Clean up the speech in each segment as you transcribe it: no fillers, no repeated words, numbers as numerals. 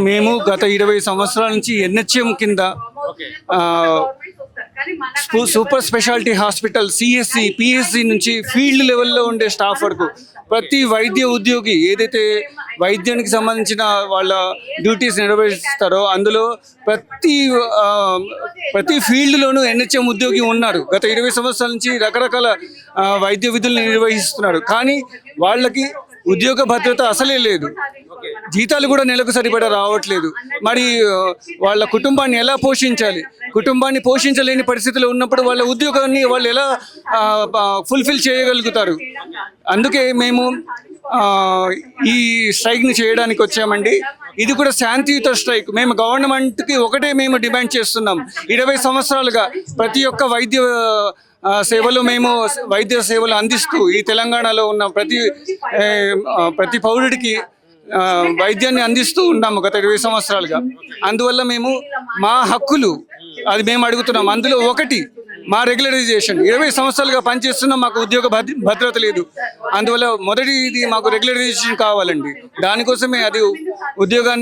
మేము గత 20 సంవత్సరాల నుంచి ఎన్హెచ్ఎం కింద super speciality hospital CSC PSC నుంచి ఫీల్డ్ లెవెల్లో ఉండే స్టాఫ్ వరకు ప్రతి వైద్య ఉద్యోగి ఏదైతే వైద్యానికి సంబంధించిన వాళ్ళ డ్యూటీస్ నిర్వహిస్తారో అందులో ప్రతి ఫీల్డ్లోనూ ఎన్హెచ్ఎం ఉద్యోగి ఉన్నారు. గత 20 సంవత్సరాల నుంచి రకరకాల వైద్య విధులను నిర్వహిస్తున్నారు. కానీ వాళ్ళకి ఉద్యోగ భద్రత అసలే లేదు. జీతాలు కూడా నెలకు సరిపడా రావట్లేదు. మరి వాళ్ళ కుటుంబాన్ని ఎలా పోషించాలి? కుటుంబాన్ని పోషించలేని పరిస్థితిలో ఉన్నప్పుడు వాళ్ళ ఉద్యోగాన్ని వాళ్ళు ఎలా ఫుల్ఫిల్ చేయగలుగుతారు? అందుకే మేము ఈ స్ట్రైక్ని చేయడానికి వచ్చామండి. ఇది కూడా శాంతియుత స్ట్రైక్. మేము గవర్నమెంట్కి ఒకటే మేము డిమాండ్ చేస్తున్నాం. 20 సంవత్సరాలుగా ప్రతి ఒక్క వైద్య సేవలు అందిస్తూ ఈ తెలంగాణలో ఉన్న ప్రతి పౌరుడికి వైద్యాన్ని అందిస్తూ ఉన్నాము గత 20 సంవత్సరాలుగా. అందువల్ల మేము మా హక్కులు అది మేము అడుగుతున్నాం. అందులో ఒకటి మా రెగ్యులరైజేషన్. 20 సంవత్సరాలుగా పనిచేస్తున్నాం, మాకు ఉద్యోగ భద్రత లేదు. అందువల్ల మొదటిది మాకు రెగ్యులరైజేషన్ కావాలండి. దానికోసమే అది ఉద్యోగం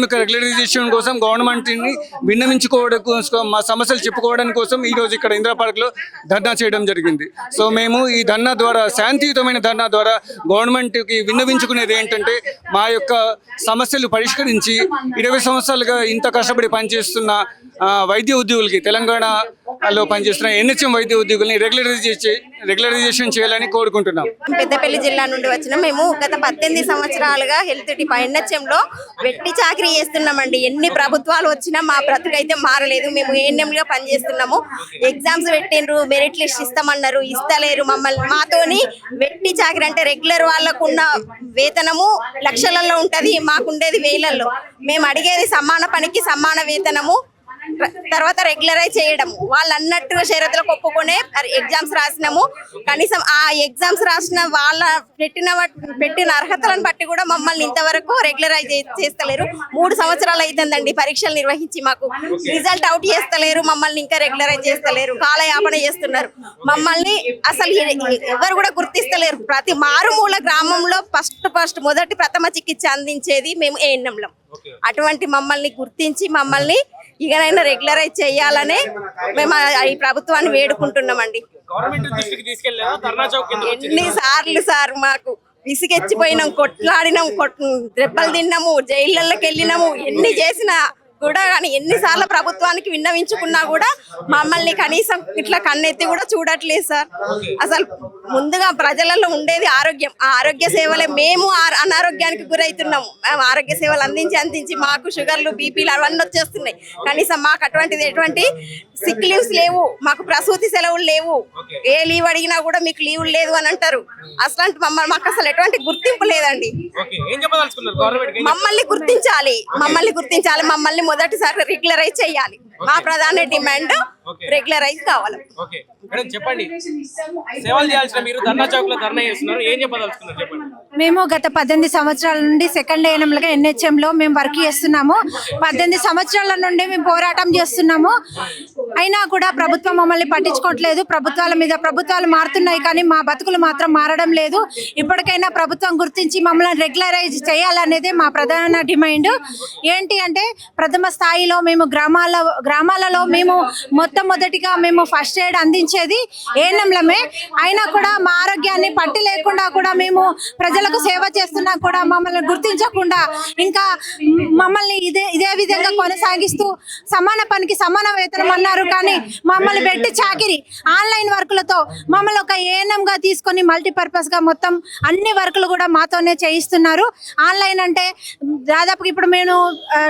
యొక్క రెగ్యులరైజేషన్ కోసం గవర్నమెంట్ని విన్నవించుకోవడం కోసం, మా సమస్యలు చెప్పుకోవడానికి కోసం ఈరోజు ఇక్కడ ఇందిరా పార్క్లో ధర్నా చేయడం జరిగింది. సో మేము ఈ ధర్నా ద్వారా, శాంతియుతమైన ధర్నా ద్వారా గవర్నమెంట్కి విన్నవించుకునేది ఏంటంటే మా యొక్క సమస్యలు పరిష్కరించి 20 సంవత్సరాలుగా ఇంత కష్టపడి పనిచేస్తున్న వైద్య ఉద్యోగులకి, తెలంగాణలో పనిచేస్తున్న ఎన్హెచ్ఎం వైద్య ఉద్యోగుల్ని రెగ్యులరైజేషన్ చేయాలని కోరుకుంటున్నాం. పెద్దపల్లి జిల్లా నుండి వచ్చిన మేము గత 18 సంవత్సరాలుగా హెల్త్ ఎన్హెచ్ఎంలో వెట్టి చాకరీ చేస్తున్నామండి. ఎన్ని ప్రభుత్వాలు వచ్చినా మా బ్రతుకైతే మారలేదు. మేము ఏఎన్ఎంగా పనిచేస్తున్నాము. ఎగ్జామ్స్ పెట్టిండ్రు, మెరిట్ లిస్ట్ ఇస్తామన్నారు, ఇస్తలేరు. మాతోని వెట్టి చాకరీ అంటే రెగ్యులర్ వాళ్ళకున్న వేతనము లక్షలలో ఉంటది, మాకుండేది వేలల్లో. మేము అడిగేది సమాన పనికి సమాన వేతనము, తర్వాత రెగ్యులరైజ్ చేయడము. వాళ్ళు అన్నట్టుగా షరతులకు ఒప్పుకునే ఎగ్జామ్స్ రాసినాము. కనీసం ఆ ఎగ్జామ్స్ రాసిన వాళ్ళ పెట్టిన అర్హతలను బట్టి కూడా మమ్మల్ని ఇంతవరకు రెగ్యులరైజ్ చేస్తలేరు. 3 సంవత్సరాలు అవుతుందండి పరీక్షలు నిర్వహించి, మాకు రిజల్ట్ అవుట్ చేస్తలేరు. మమ్మల్ని ఇంకా రెగ్యులరైజ్ చేస్తలేరు, కాలయాపన చేస్తున్నారు. మమ్మల్ని అసలు ఎవరు కూడా గుర్తిస్తలేరు. ప్రతి మారుమూల గ్రామంలో మొదటి ప్రథమ చికిత్స అందించేది మేము ఏఎన్ఎంలం. అటువంటి మమ్మల్ని గుర్తించి మమ్మల్ని ఇకనైనా రెగ్యులరైజ్ చేయాలనే మేము ఈ ప్రభుత్వాన్ని వేడుకుంటున్నామండి. ఎన్నిసార్లు సార్ మాకు విసిగెచ్చిపోయినాం, కొట్లాడినాం, దెబ్బలు తిన్నాము, జైళ్ళకి వెళ్ళినాము. ఎన్ని చేసినా కూడా కానీ, ఎన్నిసార్లు ప్రభుత్వానికి విన్నవించుకున్నా కూడా మమ్మల్ని కనీసం ఇట్లా కన్నెత్తి కూడా చూడట్లేదు సార్. అసలు ముందుగా ప్రజలలో ఉండేది ఆరోగ్యం. ఆ ఆరోగ్య సేవలే మేము అనారోగ్యానికి గురవుతున్నాము. మేము ఆరోగ్య సేవలు అందించి మాకు షుగర్లు, బీపీలు అవన్నీ వచ్చేస్తున్నాయి. కనీసం మాకు ఎటువంటి సిక్ లీవ్స్ లేవు, మాకు ప్రసూతి సెలవులు లేవు. ఏ లీవ్ అడిగినా కూడా మీకు లీవ్ లేదు అని అంటారు. అసలు మాకు అసలు ఎటువంటి గుర్తింపు లేదండి. మమ్మల్ని గుర్తించాలి, మమ్మల్ని మొదటిసారి రెగ్యులరైజ్ చేయాలి. మా ప్రధాన డిమాండ్ రెగ్యులరైజ్ కావాలి. చెప్పండి, సేవలు చేయాల్సిన మీరు ధర్నా చౌక్ లో ధర్నా చేస్తున్నారు, ఏం చెప్పదలుచుకున్నారు చెప్పండి. మేము గత 18 సంవత్సరాల నుండి సెకండ్ ఏఎన్ఎంలుగా ఎన్హెచ్ఎంలో మేము వర్క్ చేస్తున్నాము. 18 సంవత్సరాల నుండి మేము పోరాటం చేస్తున్నాము. అయినా కూడా ప్రభుత్వం మమ్మల్ని పట్టించుకోవట్లేదు. ప్రభుత్వాలు మారుతున్నాయి కానీ మా బతుకులు మాత్రం మారడం లేదు. ఇప్పటికైనా ప్రభుత్వం గుర్తించి మమ్మల్ని రెగ్యులరైజ్ చేయాలనేదే మా ప్రధాన డిమాండ్. ఏంటి అంటే ప్రథమ స్థాయిలో మేము గ్రామాలలో మేము మొట్టమొదటిగా మేము ఫస్ట్ ఎయిడ్ అందించేది ఏఎన్ఎంలమే. అయినా కూడా మా ఆరోగ్యాన్ని పట్టి లేకుండా కూడా మేము ప్రజలకు సేవ చేస్తున్నా కూడా మమ్మల్ని గుర్తించకుండా ఇంకా మమ్మల్ని ఇదే విధంగా కొనసాగిస్తూ సమాన పనికి సమాన వేతనం అన్నారు. కానీ మమ్మల్ని పెట్టి చాకిరి ఆన్లైన్ వర్కులతో మమ్మల్ని ఒక ఏఎన్ఎంగా తీసుకొని మల్టీపర్పస్ గా మొత్తం అన్ని వర్కులు కూడా మాతోనే చేయిస్తున్నారు. ఆన్లైన్ అంటే దాదాపుగా ఇప్పుడు మేము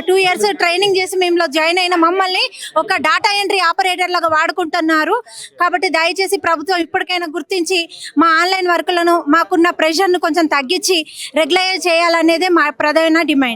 2 years ట్రైనింగ్ చేసి మేము జాయిన్ అయిన మమ్మల్ని ఒక డాటా ఎంట్రీ ఆపరేటర్ లాగా వాడుకుంటున్నారు. కాబట్టి దయచేసి ప్రభుత్వం ఇప్పటికైనా గుర్తించి మా ఆన్లైన్ వర్కులను, మాకున్న ప్రెషర్ను కొంచెం తగ్గించి రెగ్యులైజ్ చేయాలనేదే మా ప్రధాన డిమాండ్.